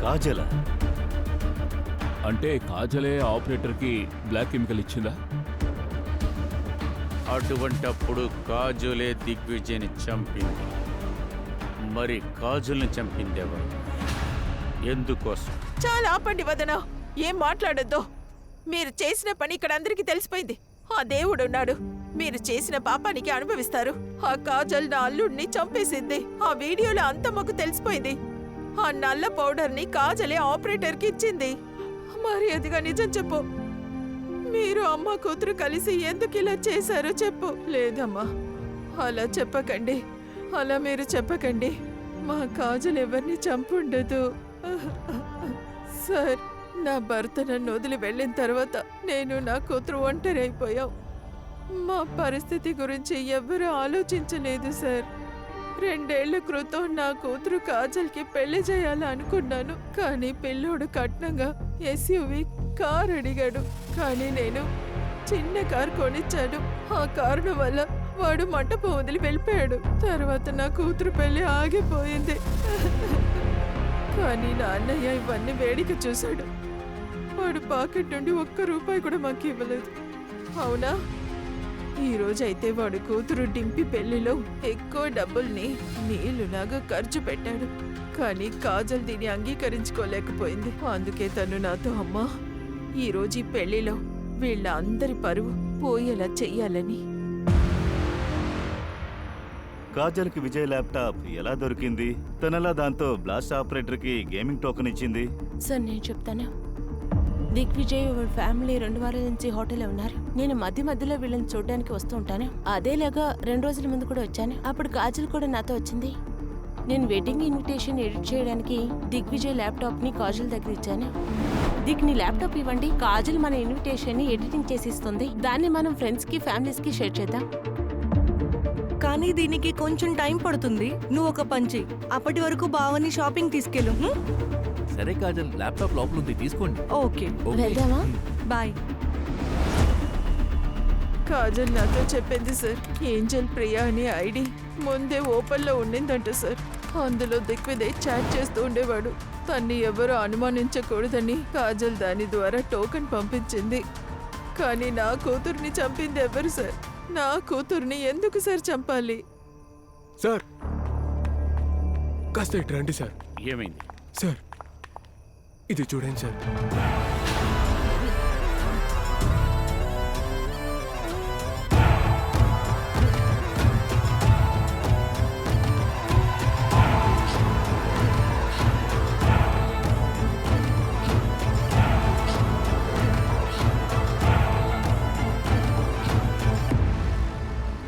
D: కాజల
A: అంటే కాజలే ఆపరేటర్కి బ్లాక్ కెమికల్ ఇచ్చిందా?
H: అటువంటప్పుడు కాజులే దిగ్విజయ్ని చంపింది. మరి కాజుల్ని చంపిందెవరు? ఎందుకోసం?
C: చాలా ఆపండి వదన, ఏం మాట్లాడొద్దు. మీరు చేసిన పని ఇక్కడ అందరికీ తెలిసిపోయింది. ఆ దేవుడున్నాడు, మీరు చేసిన పాపానికి అనుభవిస్తారు. ఆ కాజల్ నా అల్లుడిని చంపేసింది. ఆ వీడియోలో అంతా మాకు తెలిసిపోయింది. ఆ నల్ల పౌడర్ని కాజలే ఆపరేటర్కి ఇచ్చింది. మరి అదిగా నిజం చెప్పు. మీరు అమ్మ కూతురు కలిసి ఎందుకు ఇలా చేశారో చెప్పు. లేదమ్మా, అలా చెప్పకండి, అలా మీరు చెప్పకండి. మా కాజల్ ఎవరిని చంపుండదు. సార్, నా భర్త నన్ను వదిలి వెళ్ళిన తర్వాత నేను నా కూతురు ఒంటరి అయిపోయాం. మా పరిస్థితి గురించి ఎవ్వరూ ఆలోచించలేదు సార్. 2 ఏళ్ల క్రితం నా కూతురు కాజల్కి పెళ్లి చేయాలనుకున్నాను, కానీ పిల్లోడు కట్నంగా ఎస్యూవి కార్ అడిగాడు. కానీ నేను చిన్న కార్ కొనిచ్చాను. ఆ కారణం వల్ల వాడు మంటపం వదిలి వెళ్ళిపోయాడు. తర్వాత నా కూతురు పెళ్లి ఆగిపోయింది. కానీ నా అన్నయ్య ఇవన్నీ వేడిక చూశాడు. వాడు పాకెట్ నుండి ₹1 కూడా మాకు ఇవ్వలేదు. అవునా? ఈ రోజైతే వాడు కూతురు డింపి పెళ్లిలో ఎక్కువ డబ్బుల్ని నీళ్లులాగా ఖర్చు పెట్టాడు. కానీ కాజల్ దీన్ని అంగీకరించుకోలేకపోయింది. అందుకే తను నాతో, అమ్మా, ఈ రోజు ఈ పెళ్లిలో వీళ్ళ అందరి పరువు పోయేలా చెయ్యాలని.
D: కాజల్కి విజయ్ ల్యాప్టాప్ ఎలా దొరికింది? తనలా దాంతో బ్లాస్ట్ ఆపరేటర్కి గేమింగ్ టోకెన్ ఇచ్చింది?
I: సార్, నేను చెప్తాను. దిగ్విజయ్ వాళ్ళ ఫ్యామిలీ 2 వారాల నుంచి హోటల్లో ఉన్నారు. నేను మధ్యలో వీళ్ళని చూడడానికి వస్తూ ఉంటాను. అదేలాగా 2 రోజుల ముందు కూడా వచ్చాను. అప్పుడు కాజల్ కూడా నాతో వచ్చింది. నేను వెడ్డింగ్ ఇన్విటేషన్ ఎడిట్ చేయడానికి దిగ్విజయ్ ల్యాప్టాప్ ని కాజల్ దగ్గర ఇచ్చాను. నీ ల్యాప్టాప్ ఇవ్వండి, కాజల్ మన ఇన్విటేషన్ ని ఎడిటింగ్ చేసి ఇస్తుంది. దాన్ని మనం ఫ్రెండ్స్ కి ఫ్యామిలీస్ కి షేర్ చేద్దాం.
E: కానీ దీనికి కొంచెం టైం పడుతుంది. నువ్వు ఒక పంచి, అప్పటి వరకు బావని షాపింగ్ తీసుకెళ్ళు.
J: సరే కాజల్, ల్యాప్టాప్ లోపల ఉంది, తీసుకోండి.
E: ఓకే,
I: వెళ్దామా?
E: బాయ్.
C: కాజల్ నాతో చెప్పింది సార్. ఏంజల్ ప్రియా అనే ఐడి ముందే ఓపెన్లో ఉండిందంట సార్. అందులో దిగ్విజయ్ చాట్ చేస్తూ ఉండేవాడు. తన్ని ఎవరు అనుమానించకూడదని కాజల్ దాని ద్వారా టోకెన్ పంపించింది. కానీ నా కూతుర్ని చంపింది ఎవరు సార్? నా కూతుర్ని ఎందుకు సార్ చంపాలి?
G: సార్ కాస్త ఇటు రండి సార్.
H: ఏమైంది?
G: సార్ ఇది చూడండి సార్.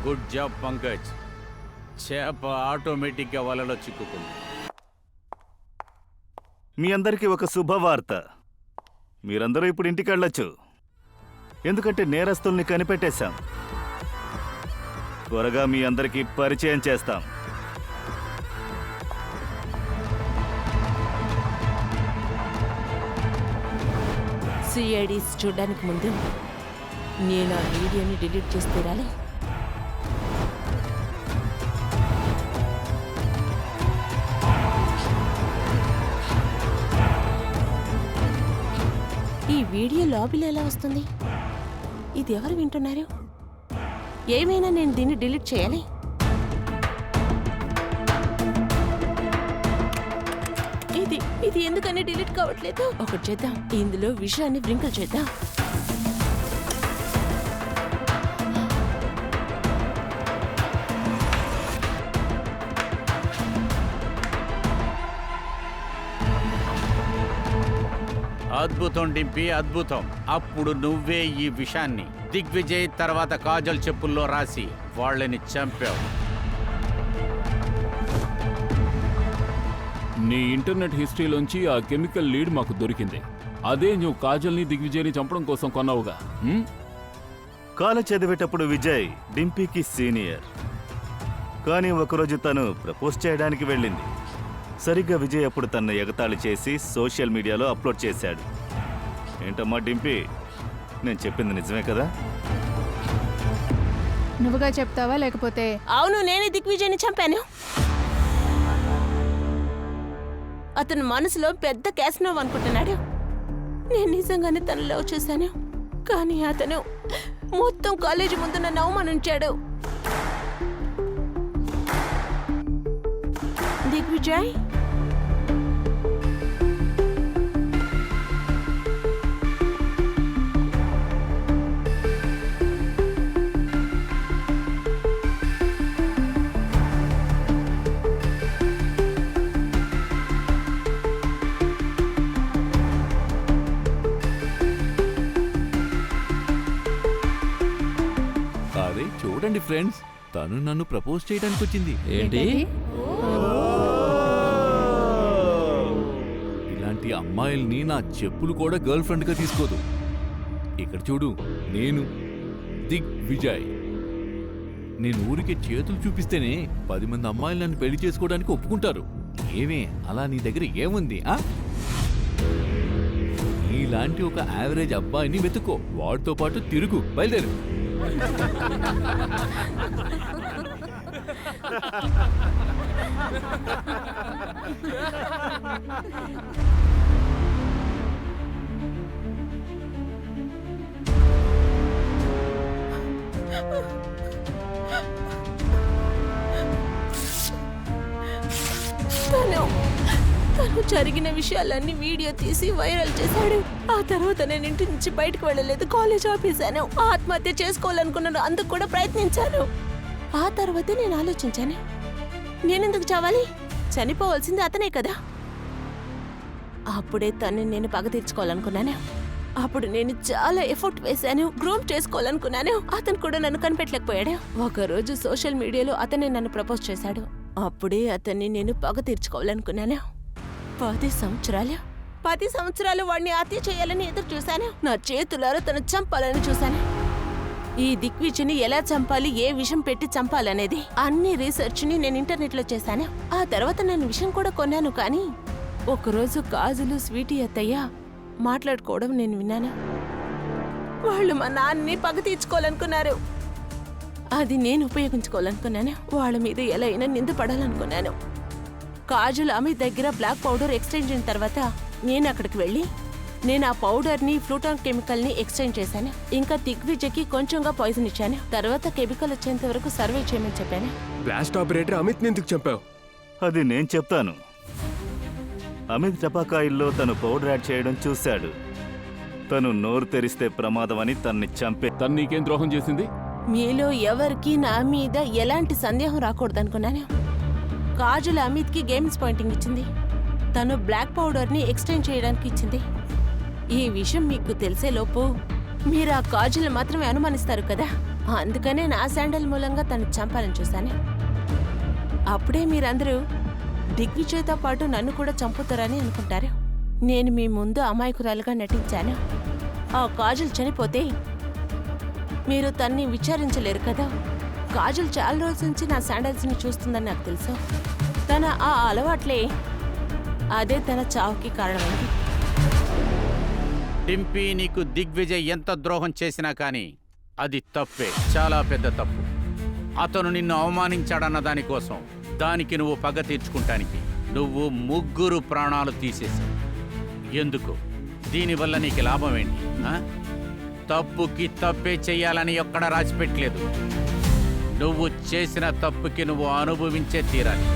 H: Good job Pankaj. చేప ఆటోమేటిక్గా వలలో చిక్కుకుంది.
D: మీ అందరికీ ఒక శుభవార్త. మీరందరూ ఇప్పుడు ఇంటికి వెళ్ళొచ్చు. ఎందుకంటే నేరస్తుల్ని కనిపెట్టేశాం. త్వరగా మీ అందరికీ పరిచయం చేస్తాం.
I: సిఐడీస్ చూడడానికి ముందు నేను ఆ వీడియోని డిలీట్ చేసి తీరాలి. ఈ వీడియో లాబీలో ఎలా వస్తుంది? ఇది ఎవరు వింటున్నారు? ఏమైనా నేను దీన్ని డిలీట్ చేయాలి. ఇది ఎందుకని డిలీట్ కావట్లేదు? ఒకటి చేద్దాం, ఇందులో విషయాన్ని వ్రింకిల్ చేద్దాం.
H: అద్భుతం డింపి, అద్భుతం. అప్పుడు నువ్వే ఈ విషయాన్ని దిగ్విజయ్ తర్వాత కాజల్ చెప్పుల్లో రాసి వాళ్ళని చంపావు.
A: నీ ఇంటర్నెట్ హిస్టరీలోంచి ఆ కెమికల్ లీడ్ మాకు దొరికింది. అదే నువ్వు కాజల్ని దిగ్విజయ్ని చంపడం కోసం కొన్నావుగా.
D: కాలేజ్ చదివేటప్పుడు విజయ్ డింపీకి సీనియర్. కానీ ఒకరోజు తను ప్రపోజ్ చేయడానికి వెళ్ళింది. సరిగ్గా విజయ్ అప్పుడు తన ఎగతాళి చేసి సోషల్ మీడియాలో అప్లోడ్ చేశాడు. ఏంటమ్మా డింపీ, నేను చెప్పింది నిజమే కదా?
F: నువ్వుగా చెప్తావా లేకపోతే?
I: అవును, నేనే దిగ్విజయ్ని చంపాను. అతను మనసులో పెద్ద క్యాసినోవ్ అనుకుంటున్నాడు. నేను నిజంగానే తను లవ్ చేశాను. కానీ అతను మొత్తం కాలేజీ ముందు నన్ను అవమానించాడు. దిగ్విజయ్,
J: అరే చూడండి ఫ్రెండ్స్, తను నన్ను ప్రపోజ్ చేయడానికి వచ్చింది.
A: ఏంటి?
J: ఇలాంటి అమ్మాయిల్ని నా చెప్పులు కూడా గర్ల్ ఫ్రెండ్గా తీసుకోదు. ఇక్కడ చూడు, నేను దిగ్విజయ్. నేను ఊరికి చేతులు చూపిస్తేనే 10 మంది అమ్మాయిలు నన్ను పెళ్లి చేసుకోవడానికి ఒప్పుకుంటారు. ఏమే, అలా నీ దగ్గర ఏముంది? ఇలాంటి ఒక యావరేజ్ అబ్బాయిని వెతుక్కో, వాడితో పాటు తిరుగు, బయలుదేరు.
I: తను జరిగిన విషయాలన్నీ వీడియో తీసి వైరల్ చేశాడు. ఆ తర్వాత నేను ఇంటి నుంచి బయటకు వెళ్ళలేదు, కాలేజ్ ఆపేశాను. ఆత్మహత్య చేసుకోవాలనుకున్నాను, అందుకు కూడా ప్రయత్నించాను. ఆ తర్వాతే నేను ఆలోచించాను, నేనెందుకు చావాలి? చనిపోవాల్సింది అతనే కదా. అప్పుడే తను నేను పగ తీర్చుకోవాలనుకున్నాను. అప్పుడు నేను చాలా ఎఫర్ట్ వేశాను, గ్రూమ్ చేసుకోవాలనుకున్నాను. అతను కూడా నన్ను కనిపెట్టలేకపోయాడు. ఒకరోజు సోషల్ మీడియాలో అతనే నన్ను ప్రపోజ్ చేశాడు. అప్పుడే అతన్ని నేను పగ తీర్చుకోవాలనుకున్నాను. 10 సంవత్సరాలు వాడిని హత్య చేయాలని ఎదురు చూశాను. నా చేతులారా తను చంపాలని చూశాను. ఈ దిగ్విజయ్ని ఎలా చంపాలి, ఏ విషం పెట్టి చంపాలనేది అన్ని రీసెర్చ్ని నేను ఇంటర్నెట్లో చేశాను. ఆ తర్వాత నేను విషం కూడా కొన్నాను. కానీ ఒకరోజు కాజులు స్వీటీ అత్తయ్య మాట్లాడుకోవడం నేను విన్నాను. వాళ్ళు మా నాన్నని పగ తీర్చుకోవాలనుకున్నారు. అది నేను ఉపయోగించుకోవాలనుకున్నాను. వాళ్ళ మీద ఎలా అయినా నింద పడాలనుకున్నాను. కాజల్ అమిత్ దగ్గర బ్లాక్ పౌడర్ ఎక్స్చేంజ్ అయిన తర్వాత నేను అక్కడికి వెళ్ళి నేను ఆ పౌడర్ని ఫ్లూటాన్ కెమికల్ని ఎక్స్చేంజ్ చేశాను. ఇంకా దిగ్విజయ్కి కొంచెంగా పాయిజన్ ఇచ్చాను. తర్వాత కెమికల్ వచ్చేంత వరకు సర్వే చేయమని చెప్పాను.
G: బ్లాస్ట్ ఆపరేటర్ అమిత్ ఎందుకు చంపావు?
D: అది నేను చెప్తాను. అమిత్ టపాకాయల్లో తను పౌడర్ యాడ్ చేయడం చూశాడు. తను నోరు తెరిస్తే ప్రమాదం అని తన్ని చంపే.
A: తను నీకేం ద్రోహం చేసింది?
I: మీలో ఎవరికి నా మీద ఎలాంటి సందేహం రాకూడదనుకున్నాను. కాజల్ అమిత్కి గేమ్స్ పాయింటింగ్ ఇచ్చింది. తను బ్లాక్ పౌడర్ని ఎక్స్చేంజ్ చేయడానికి ఇచ్చింది. ఈ విషయం మీకు తెలిసేలోపు మీరు ఆ కాజల్ మాత్రమే అనుమానిస్తారు కదా. అందుకనే నా శాండల్ మూలంగా తను చంపాలని చూశాను. అప్పుడే మీరందరూ దిగ్విజయ్తో పాటు నన్ను కూడా చంపుతారని అనుకుంటారు. నేను మీ ముందు అమాయకురాలుగా నటించాను. ఆ కాజల్ చనిపోతే మీరు తన్ని విచారించలేరు కదా. కాజల్ చాలా రోజుల నుంచి నా శాండల్స్ని చూస్తుందని నాకు తెలుసు. తన ఆ అలవాట్లే అదే తన చావుకి కారణమైంది.
H: డింపీ, నీకు దిగ్విజయ్ ఎంత ద్రోహం చేసినా కానీ అది తప్పే, చాలా పెద్ద తప్పు. అతను నిన్ను అవమానించాడన్న దానికోసం దానికి నువ్వు పగ తీర్చుకుంటానికి నువ్వు 3 ప్రాణాలు తీసేశావు. ఎందుకు? దీనివల్ల నీకు లాభం ఏంటి? తప్పుకి తప్పే చెయ్యాలని ఎక్కడ రాసిపెట్టలేదు. నువ్వు చేసిన తప్పుకి నువ్వు అనుభవించే తీరాలి.